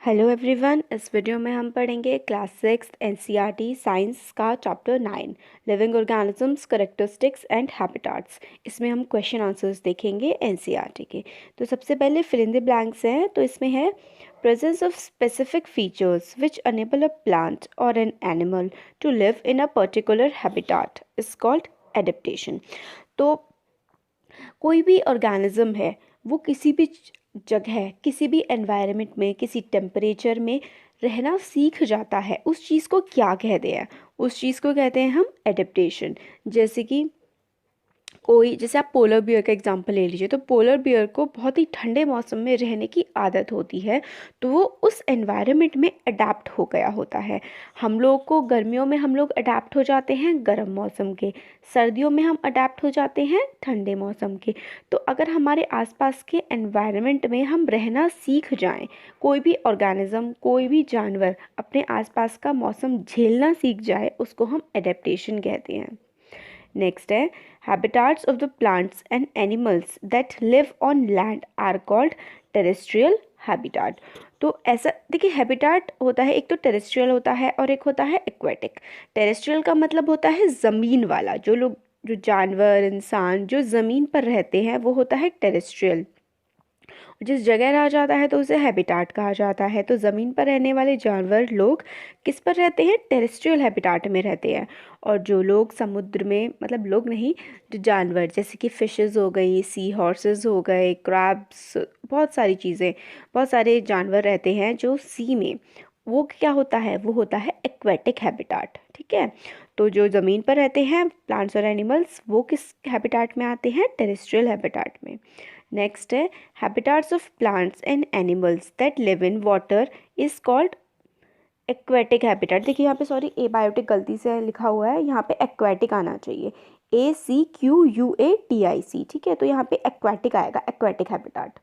Hello everyone, इस video में हम पढ़ेंगे क्लास 6 एनसीईआरटी साइंस का chapter 9 living organisms characteristics and habitats. इसमें हम क्वेश्चन आंसर्स देखेंगे एनसीईआरटी के। तो सबसे पहले फिल इन द ब्लैंक्स हैं, तो इसमें है presence of specific features which enable a plant और an animal to live in a particular habitat is called adaptation. तो कोई भी ऑर्गेनिज्म है वो किसी भी जगह, किसी भी एनवायरनमेंट में, किसी टेम्परेचर में रहना सीख जाता है। उस चीज़ को क्या कहते हैं? उस चीज़ को कहते हैं हम एडेप्टेशन। जैसे कि कोई, जैसे आप पोलर बियर का एग्जांपल ले लीजिए, तो पोलर बियर को बहुत ही ठंडे मौसम में रहने की आदत होती है, तो वो उस एनवायरनमेंट में अडेप्ट हो गया होता है। हम लोग को गर्मियों में हम लोग अडेप्ट हो जाते हैं गर्म मौसम के, सर्दियों में हम अडेप्ट हो जाते हैं ठंडे मौसम के। तो अगर हमारे आसपास के एनवायरनमेंट में हम रहना सीख जाएं, कोई भी ऑर्गेनिज्म, कोई भी जानवर अपने आसपास का मौसम झेलना सीख जाए, उसको हम एडेप्टेशन कहते हैं। नेक्स्ट है habitats of the plants and animals that live on land are called terrestrial habitat। तो ऐसा देखिए, हैबिटाट होता है, एक तो टेरेस्ट्रियल होता है और एक होता है एक्वेटिक। टेरेस्ट्रियल का मतलब होता है ज़मीन वाला, जो लोग, जो जानवर, इंसान जो ज़मीन पर रहते हैं, वो होता है टेरेस्ट्रियल। जिस जगह रहा जाता है तो उसे हैबिटाट कहा जाता है। तो ज़मीन पर रहने वाले जानवर लोग किस पर रहते हैं? टेरेस्ट्रियल हैबिटाट में रहते हैं। और जो लोग समुद्र में, मतलब लोग नहीं, जो जानवर जैसे कि फिशेस हो गई, सी हॉर्सेस हो गए, क्रैब्स, बहुत सारी चीज़ें, बहुत सारे जानवर रहते हैं जो सी में, वो क्या होता है? वो होता है एक्वेटिक हैबिटाट। ठीक है, तो जो ज़मीन पर रहते हैं प्लांट्स और एनिमल्स, वो किस हैबिटाट में आते हैं? टेरेस्ट्रियल हैबिटाट में। नेक्स्ट है habitats of plants and animals that live in water is called aquatic habitat. देखिए यहाँ पे, सॉरी, एबायोटिक गलती से लिखा हुआ है, यहाँ पे एक्वेटिक आना चाहिए, ACQUATIC। ठीक है, तो यहाँ पे एक्वेटिक आएगा, एक्वेटिक हैबिटाट।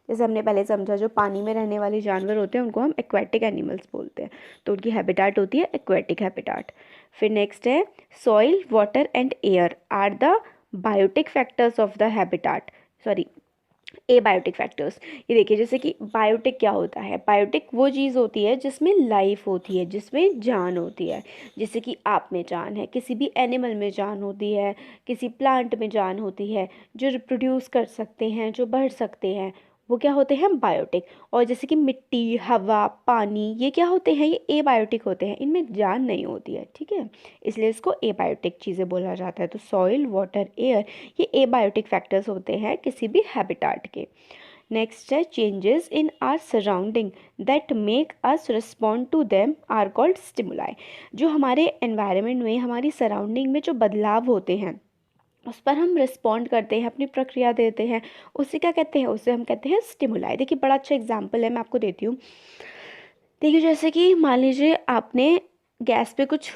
जैसे हमने पहले समझा, जो पानी में रहने वाले जानवर होते हैं उनको हम एक्वेटिक एनिमल्स बोलते हैं, तो उनकी हैबिटाट होती है एक्वेटिक हैबिटाट। फिर नेक्स्ट है soil, water and air are the biotic factors of the habitat, sorry, abiotic factors. ये देखिए, जैसे कि बायोटिक क्या होता है? बायोटिक वो चीज़ होती है जिसमें लाइफ होती है, जिसमें जान होती है। जैसे कि आप में जान है, किसी भी एनिमल में जान होती है, किसी प्लांट में जान होती है, जो रिप्रोड्यूस कर सकते हैं, जो बढ़ सकते हैं, वो क्या होते हैं? बायोटिक। और जैसे कि मिट्टी, हवा, पानी, ये क्या होते हैं? ये एबायोटिक होते हैं, इनमें जान नहीं होती है। ठीक है, इसलिए इसको एबायोटिक चीज़ें बोला जाता है। तो सॉइल, वाटर, एयर, ये एबायोटिक फैक्टर्स होते हैं किसी भी हैबिटाट के। नेक्स्ट है changes in our surrounding that make us respond to them are called stimuli. जो हमारे एनवायरनमेंट में, हमारी सराउंडिंग में जो बदलाव होते हैं, उस पर हम रिस्पॉन्ड करते हैं, अपनी प्रक्रिया देते हैं, उसे क्या कहते हैं? उसे हम कहते हैं स्टिमुलाई। देखिए, बड़ा अच्छा एग्जाम्पल है, मैं आपको देती हूँ। देखिए, जैसे कि मान लीजिए आपने गैस पे कुछ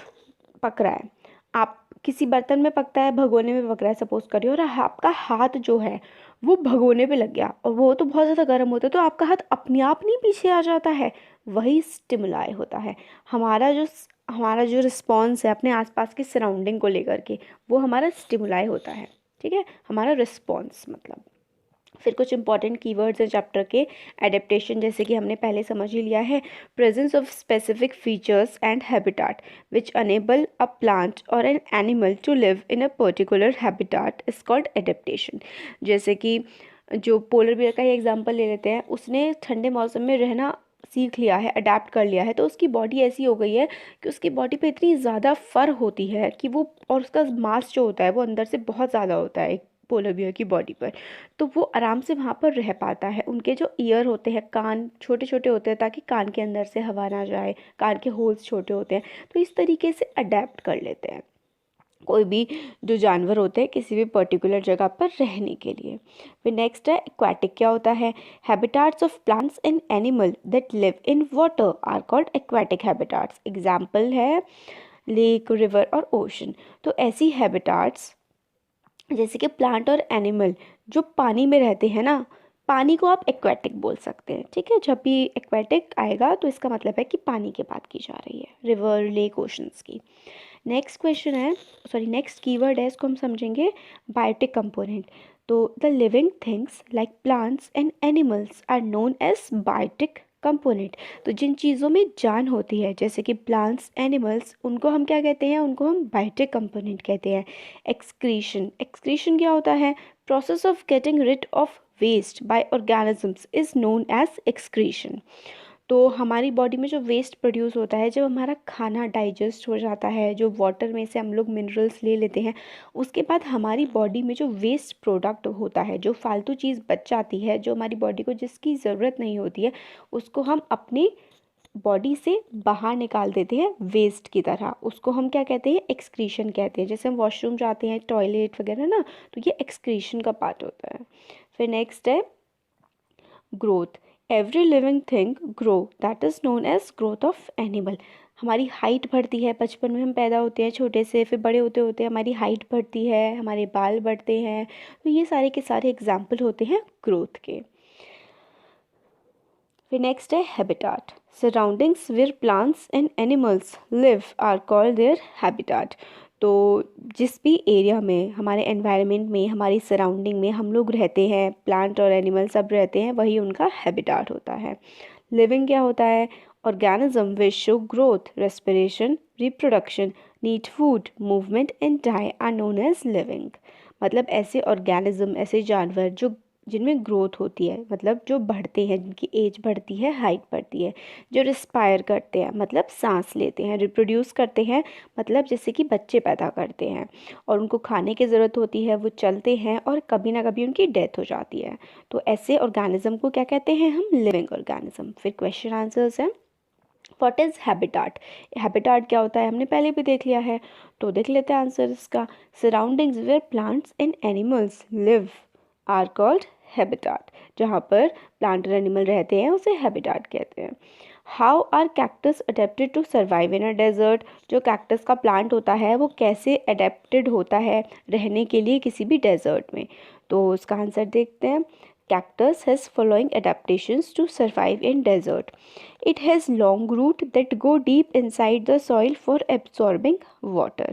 पक रहा है, आप किसी बर्तन में पकता है, भगोने में पक रहा है सपोज करिए, और आपका हाथ जो है वो भगोने पे लग गया, और वो तो बहुत ज़्यादा गर्म होता है, तो आपका हाथ अपने आप नहीं पीछे आ जाता है? वही स्टिमुलाई होता है। हमारा जो रिस्पॉन्स है अपने आसपास की सराउंडिंग को लेकर के, वो हमारा स्टिमुलाई होता है। ठीक है, हमारा रिस्पॉन्स मतलब। फिर कुछ इंपॉर्टेंट कीवर्ड्स हैं चैप्टर के। एडेप्टेशन, जैसे कि हमने पहले समझ ही लिया है, presence of specific features and habitat which enable a plant और an animal to live in a particular habitat is called adaptation. जैसे कि जो पोलर बियर का ही एग्जांपल ले लेते हैं, उसने ठंडे मौसम में रहना सीख लिया है, अडेप्ट कर लिया है, तो उसकी बॉडी ऐसी हो गई है कि उसकी बॉडी पे इतनी ज़्यादा फर होती है कि वो, और उसका मास जो होता है वो अंदर से बहुत ज़्यादा होता है पोलर बियर की बॉडी पर, तो वो आराम से वहाँ पर रह पाता है। उनके जो ईयर होते हैं, कान छोटे छोटे होते हैं ताकि कान के अंदर से हवा ना जाए, कान के होल्स छोटे होते हैं, तो इस तरीके से अडेप्ट कर लेते हैं कोई भी जो जानवर होते हैं किसी भी पर्टिकुलर जगह पर रहने के लिए। फिर नेक्स्ट है एक्वाटिक। क्या होता है? Habitats of plants and animal that live in water are called aquatic habitats. Example है लेक, रिवर और ओशन। तो ऐसी हैबिटाट्स, जैसे कि प्लांट और एनिमल जो पानी में रहते हैं ना, पानी को आप एक्वेटिक बोल सकते हैं। ठीक है, जब भी एक्वेटिक आएगा तो इसका मतलब है कि पानी की बात की जा रही है, रिवर, लेक, ओशंस की। नेक्स्ट क्वेश्चन है, सॉरी नेक्स्ट कीवर्ड है, इसको हम समझेंगे बायोटिक कंपोनेंट। तो the living things like plants and animals are known as biotic component. तो जिन चीज़ों में जान होती है जैसे कि प्लांट्स, एनिमल्स, उनको हम क्या कहते हैं, उनको हम बायोटिक कंपोनेंट कहते हैं। एक्सक्रीशन, एक्सक्रीशन क्या होता है, process of getting rid of waste by organisms is known as excretion. तो हमारी बॉडी में जो वेस्ट प्रोड्यूस होता है, जब हमारा खाना डाइजेस्ट हो जाता है, जो वाटर में से हम लोग मिनरल्स ले लेते हैं, उसके बाद हमारी बॉडी में जो वेस्ट प्रोडक्ट होता है, जो फालतू चीज़ बच जाती है, जो हमारी बॉडी को जिसकी ज़रूरत नहीं होती है, उसको हम अपनी बॉडी से बाहर निकाल देते हैं वेस्ट की तरह। उसको हम क्या कहते हैं, एक्सक्रीशन कहते हैं। जैसे हम वॉशरूम जाते हैं, टॉयलेट वगैरह ना, तो ये एक्सक्रीशन का पार्ट होता है। फिर नेक्स्ट है growth. Every living thing grow, that is known as growth of animal. हमारी हाइट बढ़ती है, बचपन में हम पैदा होते हैं छोटे से, फिर बड़े होते होते हमारी हाइट बढ़ती है, हमारे बाल बढ़ते हैं। तो ये सारे के सारे एग्जाम्पल होते हैं ग्रोथ के। फिर नेक्स्ट है habitat. Surroundings where plants and animals live are called their habitat. तो जिस भी एरिया में, हमारे एनवायरनमेंट में, हमारी सराउंडिंग में हम लोग रहते हैं, प्लांट और एनिमल सब रहते हैं, वही उनका हैबिटाट होता है। लिविंग क्या होता है, organism which show growth, respiration, reproduction, need food, movement and die are known as living. मतलब ऐसे ऑर्गेनिज्म, ऐसे जानवर जो जिनमें ग्रोथ होती है, मतलब जो बढ़ते हैं, जिनकी एज बढ़ती है, हाइट बढ़ती है, जो रिस्पायर करते हैं मतलब सांस लेते हैं, रिप्रोड्यूस करते हैं मतलब जैसे कि बच्चे पैदा करते हैं, और उनको खाने की ज़रूरत होती है, वो चलते हैं और कभी ना कभी उनकी डेथ हो जाती है। तो ऐसे ऑर्गेनिज्म को क्या कहते हैं हम, लिविंग ऑर्गेनिज्म। फिर क्वेश्चन आंसर्स हैं। What is habitat. हैबिटाट क्या होता है हमने पहले भी देख लिया है, तो देख लेते हैं आंसर इसका। Surroundings where plants and animals live are called habitat. जहाँ पर प्लांट और एनिमल रहते हैं उसे हैबिटाट कहते हैं। How are cactus adapted to survive in a desert. जो कैक्टस का प्लांट होता है वो कैसे अडेप्टेड होता है रहने के लिए किसी भी डेजर्ट में, तो उसका आंसर देखते हैं। Cactus has following adaptations to survive in desert. It has long root that go deep inside the soil for absorbing water.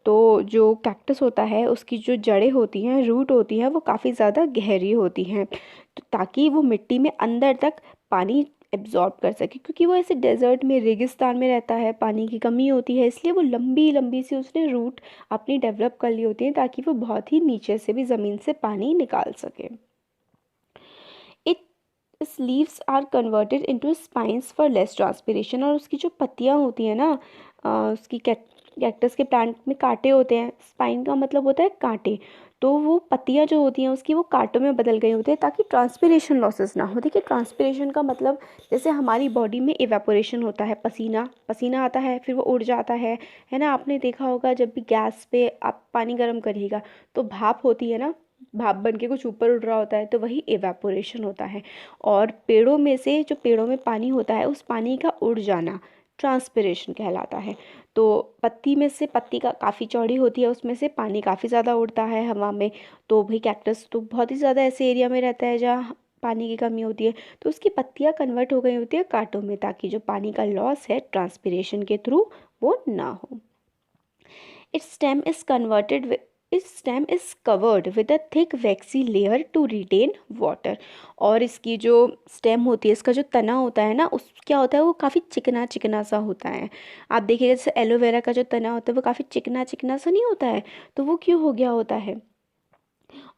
तो जो कैक्टस होता है उसकी जो जड़ें होती हैं, रूट होती हैं, वो काफ़ी ज़्यादा गहरी होती हैं, तो ताकि वो मिट्टी में अंदर तक पानी एब्जॉर्ब कर सके, क्योंकि वो ऐसे डेजर्ट में, रेगिस्तान में रहता है, पानी की कमी होती है, इसलिए वो लंबी लंबी सी उसने रूट अपनी डेवलप कर ली होती हैं ताकि वो बहुत ही नीचे से भी ज़मीन से पानी निकाल सके। इस leaves are converted into spines for less transpiration. और उसकी जो पत्तियाँ होती हैं ना, उसकी कैक्टस के प्लांट में कांटे होते हैं, स्पाइन का मतलब होता है कांटे, तो वो पत्तियाँ जो होती हैं उसकी वो कांटों में बदल गई होती है ताकि ट्रांसपिरेशन लॉसेस ना हो। देखिए ट्रांसपिरेशन का मतलब जैसे हमारी बॉडी में इवेपोरेशन होता है, पसीना पसीना आता है फिर वो उड़ जाता है ना। आपने देखा होगा जब भी गैस पे आप पानी गर्म करिएगा तो भाप होती है ना, भाप बन के कुछ ऊपर उड़ रहा होता है, तो वही एवेपोरेशन होता है। और पेड़ों में से जो पेड़ों में पानी होता है उस पानी का उड़ जाना ट्रांसपिरेशन कहलाता है। तो पत्ती में से, पत्ती का काफ़ी चौड़ी होती है, उसमें से पानी काफ़ी ज़्यादा उड़ता है हवा में। तो भाई कैक्टस तो बहुत ही ज़्यादा ऐसे एरिया में रहता है जहाँ पानी की कमी होती है, तो उसकी पत्तियाँ कन्वर्ट हो गई होती है कांटों में ताकि जो पानी का लॉस है ट्रांसपिरेशन के थ्रू वो ना हो। Its stem is converted with its stem is covered with a thick waxy layer to retain water। और इसकी जो स्टेम होती है, इसका जो तना होता है ना, उस क्या होता है वो काफ़ी चिकना चिकना सा होता है। आप देखिएगा जैसे एलोवेरा का जो तना होता है वो काफ़ी चिकना चिकना सा नहीं होता है, तो वो क्यों हो गया होता है,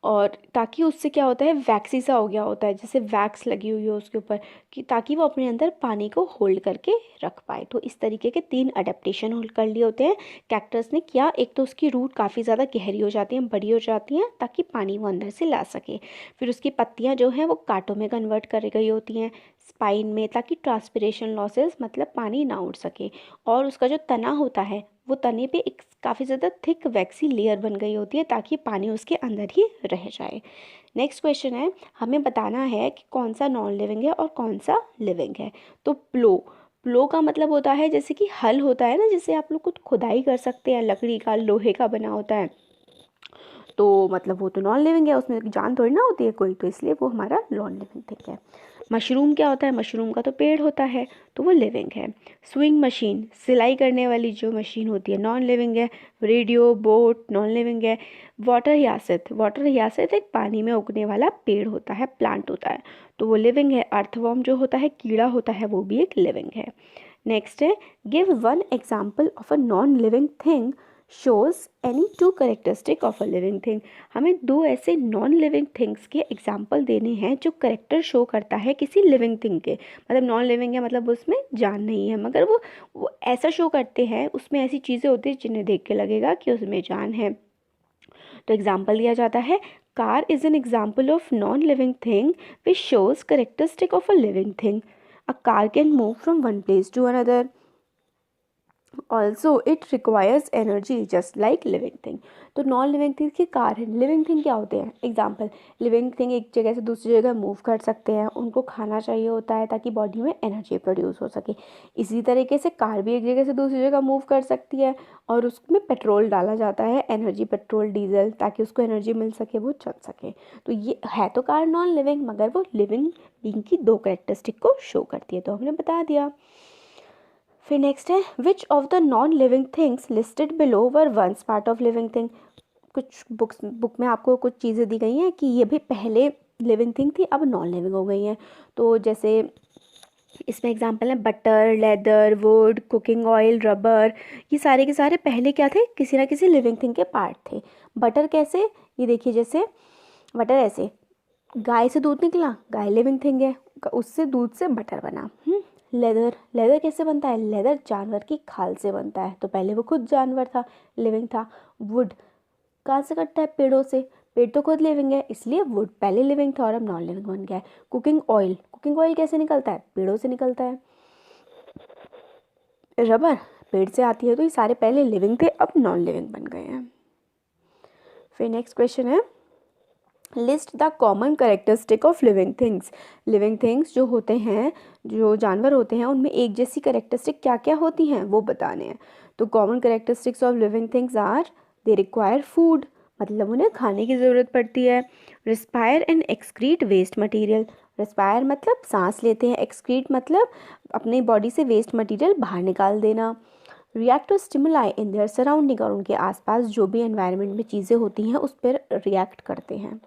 और ताकि उससे क्या होता है वैक्सी सा हो गया होता है, जैसे वैक्स लगी हुई हो उसके ऊपर, कि ताकि वो अपने अंदर पानी को होल्ड करके रख पाए। तो इस तरीके के 3 अडेप्टेशन होल्ड कर लिए होते हैं कैक्टस ने। क्या, एक तो उसकी रूट काफ़ी ज़्यादा गहरी हो जाती हैं, बड़ी हो जाती हैं ताकि पानी वो अंदर से ला सके। फिर उसकी पत्तियाँ जो हैं वो कांटों में कन्वर्ट कर गई होती हैं स्पाइन में, ताकि ट्रांसपिरेशन लॉसेस मतलब पानी ना उड़ सके। और उसका जो तना होता है वो तने पे एक काफ़ी ज़्यादा थिक वैक्सी लेयर बन गई होती है ताकि पानी उसके अंदर ही रह जाए। नेक्स्ट क्वेश्चन है, हमें बताना है कि कौन सा नॉन लिविंग है और कौन सा लिविंग है। तो प्लो का मतलब होता है जैसे कि हल होता है ना, जैसे आप लोग खुद खुदाई कर सकते हैं, लकड़ी का, लोहे का बना होता है, तो मतलब वो तो नॉन लिविंग है, उसमें जान थोड़ी ना होती है कोई, तो इसलिए वो हमारा नॉन लिविंग थिंग है। मशरूम क्या होता है, मशरूम का तो पेड़ होता है, तो वो लिविंग है। स्विंग मशीन, सिलाई करने वाली जो मशीन होती है, नॉन लिविंग है। रेडियो, बोट, नॉन लिविंग है। वाटर हियासिंथ, वाटर हियासिंथ एक पानी में उगने वाला पेड़ होता है, प्लांट होता है, तो वो लिविंग है। अर्थवॉर्म जो होता है, कीड़ा होता है, वो भी एक लिविंग है। नेक्स्ट है, give one example of a non living thing shows any two characteristic of a living thing. हमें दो ऐसे नॉन लिविंग थिंग्स के एग्जाम्पल देने हैं जो करेक्टर शो करता है किसी लिविंग थिंग के। मतलब नॉन लिविंग है मतलब उसमें जान नहीं है, मगर वो ऐसा शो करते हैं, उसमें ऐसी चीज़ें होती हैं जिन्हें देख के लगेगा कि उसमें जान है। तो एग्जाम्पल दिया जाता है, car is an example of non living thing which shows characteristic of a living thing. A car can move from one place to another, also it requires energy just like living thing. तो non living thing की car है, living thing क्या होते हैं, example, living thing एक जगह से दूसरी जगह मूव कर सकते हैं, उनको खाना चाहिए होता है ताकि बॉडी में एनर्जी प्रोड्यूस हो सके। इसी तरीके से कार भी एक जगह से दूसरी जगह मूव कर सकती है और उसमें पेट्रोल डाला जाता है, एनर्जी, पेट्रोल, डीजल, ताकि उसको एनर्जी मिल सके, वो चल सके। तो ये है तो कार नॉन लिविंग, मगर वो लिविंग बीइंग की दो करेक्टरिस्टिक को शो करती है, तो हमने बता दिया। फिर नेक्स्ट है, which of the non living things listed below were once part of living thing. कुछ बुक में आपको कुछ चीज़ें दी गई हैं कि ये भी पहले लिविंग थिंग थी, अब नॉन लिविंग हो गई हैं। तो जैसे इसमें एग्जांपल है butter, leather, would, cooking oil, rubber. ये सारे के सारे पहले क्या थे, किसी ना किसी लिविंग थिंग के पार्ट थे। बटर कैसे, ये देखिए, जैसे बटर ऐसे, गाय से दूध निकला, गाय लिविंग थिंग है, उससे दूध से बटर बना। लेदर, लेदर कैसे बनता है, लेदर जानवर की खाल से बनता है, तो पहले वो खुद जानवर था, लिविंग था। वुड कहाँ से कटता है, पेड़ों से, पेड़ तो खुद लिविंग है, इसलिए वुड पहले लिविंग था और अब नॉन लिविंग बन गया है। कुकिंग ऑयल, कुकिंग ऑयल कैसे निकलता है, पेड़ों से निकलता है। रबर पेड़ से आती है, तो ये सारे पहले लिविंग थे, अब नॉन लिविंग बन गए हैं। फिर नेक्स्ट क्वेश्चन है, list the common characteristic of living things. Living things जो होते हैं, जो जानवर होते हैं, उनमें एक जैसी करेक्टरिस्टिक क्या क्या होती हैं वो बताने हैं। तो common characteristics of living things are, they require food, मतलब उन्हें खाने की ज़रूरत पड़ती है। Respire and excrete waste material, respire मतलब सांस लेते हैं, एक्सक्रीट मतलब अपनी बॉडी से वेस्ट मटीरियल बाहर निकाल देना। React to stimuli in their surrounding, और उनके आसपास जो भी एनवायरनमेंट में चीज़ें होती हैं उस पर रिएक्ट करते हैं।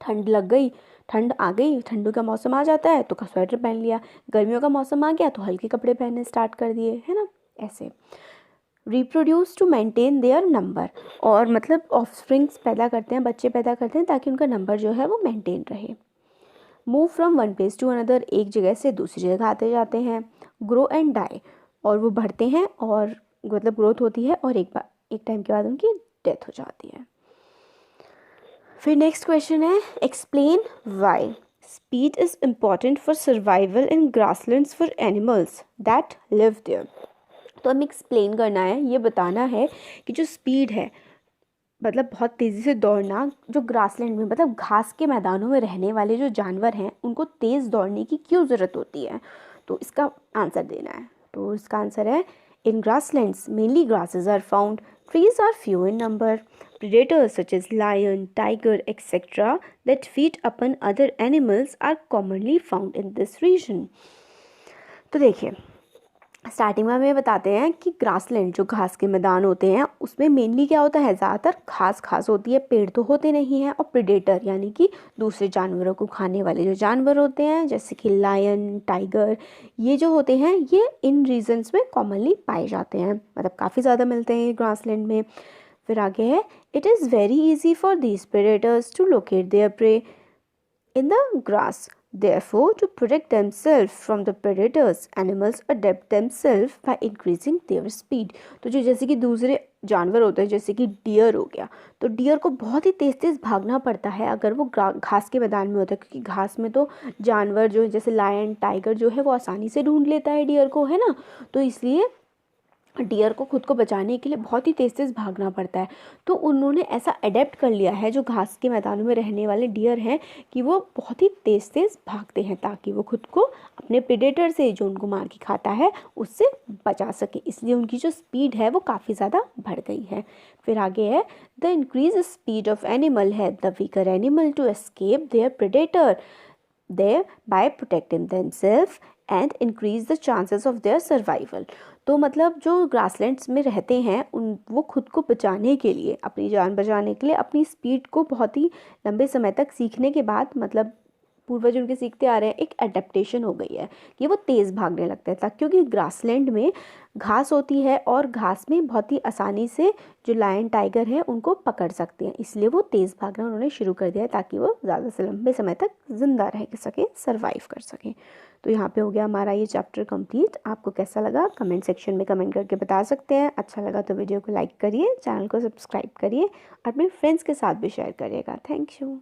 ठंड लग गई, ठंड आ गई, ठंडू का मौसम आ जाता है तो स्वेटर पहन लिया, गर्मियों का मौसम आ गया तो हल्के कपड़े पहनने स्टार्ट कर दिए, है ना, ऐसे। Reproduce to maintain their number, और मतलब ऑफस्प्रिंग्स पैदा करते हैं, बच्चे पैदा करते हैं ताकि उनका नंबर जो है वो मेंटेन रहे। Move from one place to another, एक जगह से दूसरी जगह आते जाते हैं। ग्रो एंड डाई, और वो बढ़ते हैं और मतलब ग्रोथ होती है और एक टाइम के बाद उनकी डेथ हो जाती है। फिर नेक्स्ट क्वेश्चन है, explain why speed is important for survival in grasslands for animals that live there. तो हमें एक्सप्लेन करना है, ये बताना है कि जो स्पीड है, मतलब बहुत तेज़ी से दौड़ना, जो ग्रासलैंड में मतलब घास के मैदानों में रहने वाले जो जानवर हैं उनको तेज़ दौड़ने की क्यों ज़रूरत होती है, तो इसका आंसर देना है। तो इसका आंसर है, in grasslands mainly grasses are found, trees are few in number, predators such as lion, tiger, etc. that feed upon other animals are commonly found in this region। तो देखिए, स्टार्टिंग में हमें बताते हैं कि ग्रासलैंड जो घास के मैदान होते हैं उसमें मेनली क्या होता है, ज़्यादातर घास होती है, पेड़ तो होते नहीं हैं। और प्रेडेटर यानी कि दूसरे जानवरों को खाने वाले जो जानवर होते हैं जैसे कि लायन, टाइगर, ये जो होते हैं ये इन रीजन्स में कॉमनली पाए जाते हैं, मतलब काफ़ी ज़्यादा मिलते हैं ग्रासलैंड में। फिर आगे है, it is very easy for these predators to locate their prey in the grass. Therefore, to protect themselves from the predators, animals adapt themselves by increasing their speed। तो जो जैसे कि दूसरे जानवर होते हैं, जैसे कि डियर हो गया, तो डियर को बहुत ही तेज़ तेज़ भागना पड़ता है अगर वो घास के मैदान में होता है, क्योंकि घास में तो जानवर जो है जैसे लायन, टाइगर जो है वो आसानी से ढूंढ लेता है डियर को, है ना। तो इसलिए डियर को खुद को बचाने के लिए बहुत ही तेज़ तेज़ भागना पड़ता है। तो उन्होंने ऐसा अडेप्ट कर लिया है, जो घास के मैदानों में रहने वाले डियर हैं, कि वो बहुत ही तेज़ तेज़ भागते हैं ताकि वो खुद को अपने प्रेडेटर से, जो उनको मार के खाता है, उससे बचा सके। इसलिए उनकी जो स्पीड है वो काफ़ी ज़्यादा बढ़ गई है। फिर आगे है, the increase speed of animal help the weaker animal to escape their predator there by protecting themselves and increase the chances of their survival। तो मतलब जो ग्रासलैंड्स में रहते हैं उन वो खुद को बचाने के लिए, अपनी जान बचाने के लिए अपनी स्पीड को बहुत ही लंबे समय तक सीखने के बाद, मतलब पूर्वज उनके सीखते आ रहे हैं, एक एडेप्टेशन हो गई है कि वो तेज़ भागने लगते हैं तक, क्योंकि ग्रासलैंड में घास होती है और घास में बहुत ही आसानी से जो लायन टाइगर है उनको पकड़ सकते हैं। इसलिए वो तेज़ भागना उन्होंने शुरू कर दिया है ताकि वो ज़्यादा से लंबे समय तक ज़िंदा रह सकें, सर्वाइव कर सकें। तो यहाँ पे हो गया हमारा ये चैप्टर कंप्लीट। आपको कैसा लगा कमेंट सेक्शन में कमेंट करके बता सकते हैं। अच्छा लगा तो वीडियो को लाइक करिए, चैनल को सब्सक्राइब करिए और अपने फ्रेंड्स के साथ भी शेयर करिएगा। Thank you.